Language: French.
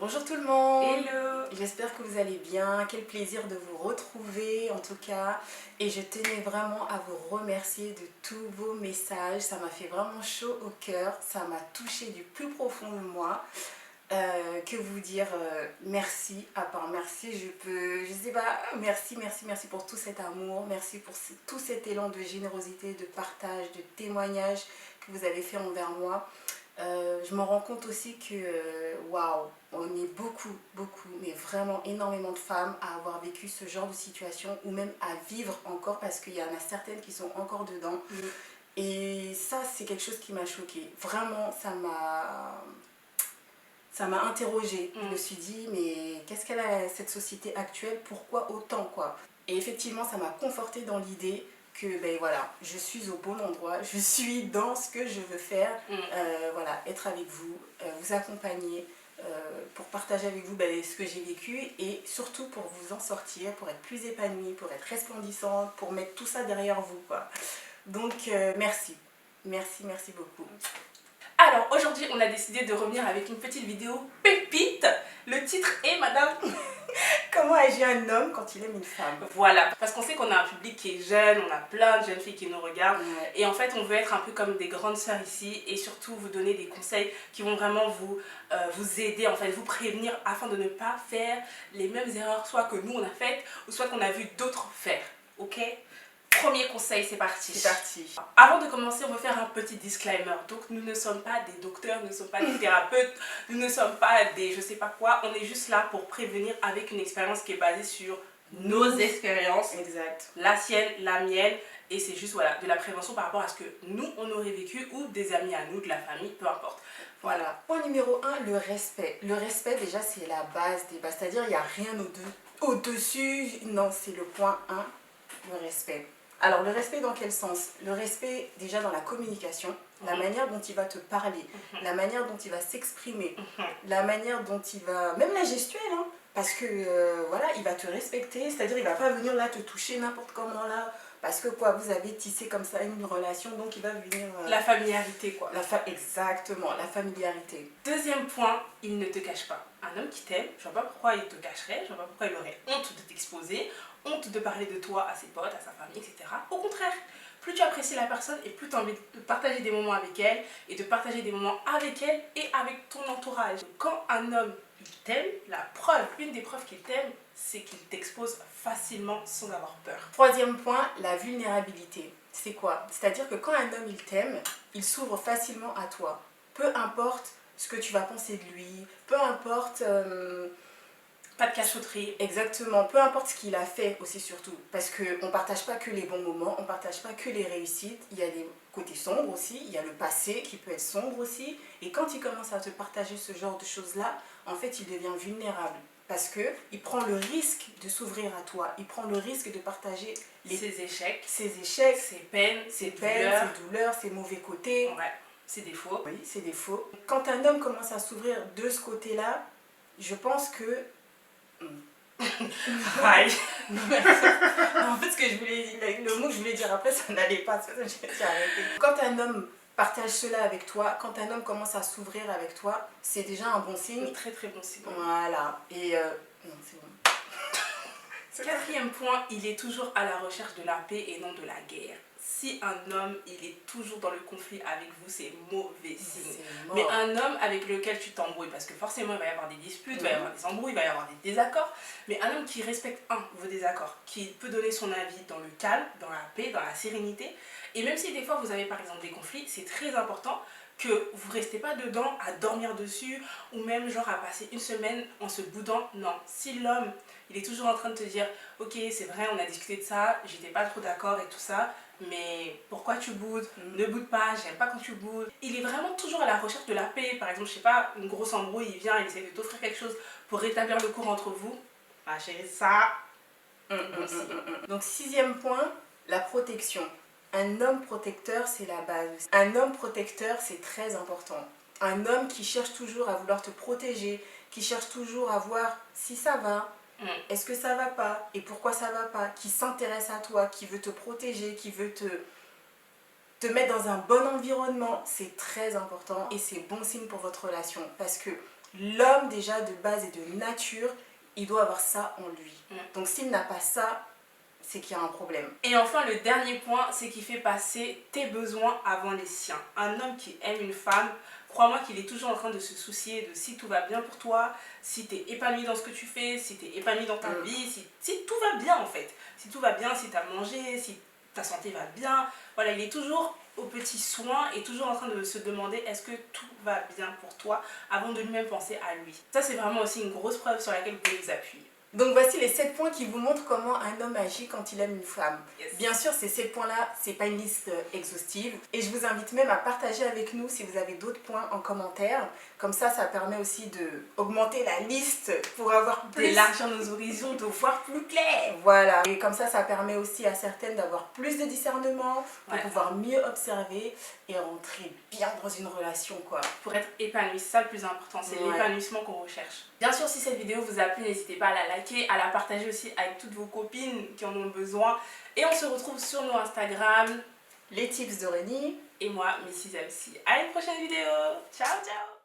Bonjour tout le monde. Hello. J'espère que vous allez bien, quel plaisir de vous retrouver en tout cas. Et je tenais vraiment à vous remercier de tous vos messages, ça m'a fait vraiment chaud au cœur, ça m'a touché du plus profond de moi. Que vous dire merci, à part merci, je sais pas, merci pour tout cet amour, merci pour tout cet élan de générosité, de partage, de témoignage que vous avez fait envers moi. Je me rends compte aussi que, waouh, on est beaucoup, mais vraiment énormément de femmes à avoir vécu ce genre de situation ou même à vivre encore parce qu'il y en a certaines qui sont encore dedans. Et ça, c'est quelque chose qui m'a choquée. Vraiment, ça m'a interrogée. Je me suis dit, mais qu'est-ce qu'elle a cette société actuelle? Pourquoi autant quoi? Et effectivement, ça m'a confortée dans l'idée que ben voilà, je suis au bon endroit, je suis dans ce que je veux faire, voilà, être avec vous, vous accompagner, pour partager avec vous ben, ce que j'ai vécu et surtout pour vous en sortir, pour être plus épanouie, pour être resplendissante, pour mettre tout ça derrière vous quoi. Donc merci beaucoup. Alors aujourd'hui on a décidé de revenir avec une petite vidéo pépite. Le titre est Madame Comment agit un homme quand il aime une femme? Voilà, parce qu'on sait qu'on a un public qui est jeune, on a plein de jeunes filles qui nous regardent. Ouais. Et en fait on veut être un peu comme des grandes sœurs ici et surtout vous donner des conseils qui vont vraiment vous aider, en fait vous prévenir afin de ne pas faire les mêmes erreurs soit que nous on a faites ou soit qu'on a vu d'autres faire, ok? Premier conseil, c'est parti. C'est parti. Avant de commencer, on va faire un petit disclaimer. Donc, nous ne sommes pas des docteurs, nous ne sommes pas des thérapeutes, nous ne sommes pas des je sais pas quoi. On est juste là pour prévenir avec une expérience qui est basée sur nos expériences. Exact. La sienne, la mienne. Et c'est juste voilà, de la prévention par rapport à ce que nous, on aurait vécu ou des amis à nous, de la famille, peu importe. Voilà. Point numéro 1, le respect. Le respect, déjà, c'est la base des bases. C'est-à-dire, il n'y a rien au-dessus. Non, c'est le point 1, le respect. Alors, le respect dans quel sens? Le respect déjà dans la communication, la manière dont il va te parler, la manière dont il va s'exprimer, la manière dont il va... Même la gestuelle, hein, parce que voilà, il va te respecter, c'est-à-dire il va pas venir là te toucher n'importe comment là, parce que quoi, vous avez tissé comme ça une relation, donc il va venir... La familiarité quoi. Exactement, la familiarité. Deuxième point, il ne te cache pas. Un homme qui t'aime, je vois pas pourquoi il te cacherait, je vois pas pourquoi il aurait honte de t'exposer, honte de parler de toi à ses potes, à sa famille, etc. Au contraire, plus tu apprécies la personne et plus tu as envie de partager des moments avec elle et de partager des moments avec elle et avec ton entourage. Quand un homme il t'aime, une des preuves qu'il t'aime, c'est qu'il t'expose facilement sans avoir peur. Troisième point, la vulnérabilité. C'est quoi? C'est-à-dire que quand un homme il t'aime, il s'ouvre facilement à toi. Peu importe ce que tu vas penser de lui, peu importe... Pas de cachotterie. Exactement, peu importe ce qu'il a fait aussi surtout. Parce qu'on ne partage pas que les bons moments, on ne partage pas que les réussites. Il y a des côtés sombres aussi, il y a le passé qui peut être sombre aussi. Et quand il commence à te partager ce genre de choses-là, en fait il devient vulnérable. Parce qu'il prend le risque de s'ouvrir à toi, il prend le risque de partager ses échecs, ses peines, ses douleurs, ses mauvais côtés. Ouais, ses défauts. Oui, ses défauts. Quand un homme commence à s'ouvrir de ce côté-là, je pense que... Aïe. En fait, le mot que je voulais dire après, ça n'allait pas. J'ai arrêté. Quand un homme partage cela avec toi, quand un homme commence à s'ouvrir avec toi, c'est déjà un bon signe. Un très très bon signe. Voilà. Et non, c'est bon. Quatrième point, il est toujours à la recherche de la paix et non de la guerre. Si un homme il est toujours dans le conflit avec vous, c'est mauvais signe. Mais un homme avec lequel tu t'embrouilles, parce que forcément il va y avoir des disputes, il va y avoir des embrouilles, il va y avoir des désaccords, mais un homme qui respecte vos désaccords, qui peut donner son avis dans le calme, dans la paix, dans la sérénité, et même si des fois vous avez par exemple des conflits, c'est très important que vous ne restez pas dedans à dormir dessus ou même genre à passer une semaine en se boudant. Non, si l'homme il est toujours en train de te dire ok c'est vrai on a discuté de ça, j'étais pas trop d'accord et tout ça, mais pourquoi tu boudes? Ne boude pas, j'aime pas quand tu boudes. Il est vraiment toujours à la recherche de la paix. Par exemple, je sais pas, une grosse embrouille, il vient, il essaie de t'offrir quelque chose pour rétablir le cours entre vous. Ah chérie, ça... Donc sixième point, la protection. Un homme protecteur, c'est la base. Un homme protecteur, c'est très important. Un homme qui cherche toujours à vouloir te protéger, qui cherche toujours à voir si ça va, est-ce que ça va pas et pourquoi ça va pas, qui s'intéresse à toi, qui veut te protéger, qui veut te mettre dans un bon environnement, c'est très important et c'est bon signe pour votre relation parce que L'homme déjà de base et de nature, il doit avoir ça en lui. Donc s'il n'a pas ça, c'est qu'il y a un problème. Et enfin, le dernier point, c'est qu'il fait passer tes besoins avant les siens. Un homme qui aime une femme, crois-moi qu'il est toujours en train de se soucier de si tout va bien pour toi, si tu es épanoui dans ce que tu fais, si tu es épanoui dans ta vie, si tout va bien en fait. Si tout va bien, si tu as mangé, si ta santé va bien. Voilà, il est toujours aux petits soins et toujours en train de se demander est-ce que tout va bien pour toi avant de lui-même penser à lui. Ça, c'est vraiment aussi une grosse preuve sur laquelle vous pouvez vous appuyer. Donc voici les 7 points qui vous montrent comment un homme agit quand il aime une femme. Yes. Bien sûr, ces 7 points-là, c'est pas une liste exhaustive. Et je vous invite même à partager avec nous si vous avez d'autres points en commentaire. Comme ça permet aussi d'augmenter la liste pour avoir plus... d'élargir nos horizons, de voir plus clair. Voilà. Et comme ça permet aussi à certaines d'avoir plus de discernement, pour pouvoir mieux observer et rentrer bien dans une relation, quoi. Pour être épanoui, c'est ça le plus important, c'est l'épanouissement qu'on recherche. Bien sûr, si cette vidéo vous a plu, n'hésitez pas à la liker, à la partager aussi avec toutes vos copines qui en ont besoin. Et on se retrouve sur nos Instagram, les tips d'Aurélie et moi, Mrs. MC. À une prochaine vidéo. Ciao, ciao.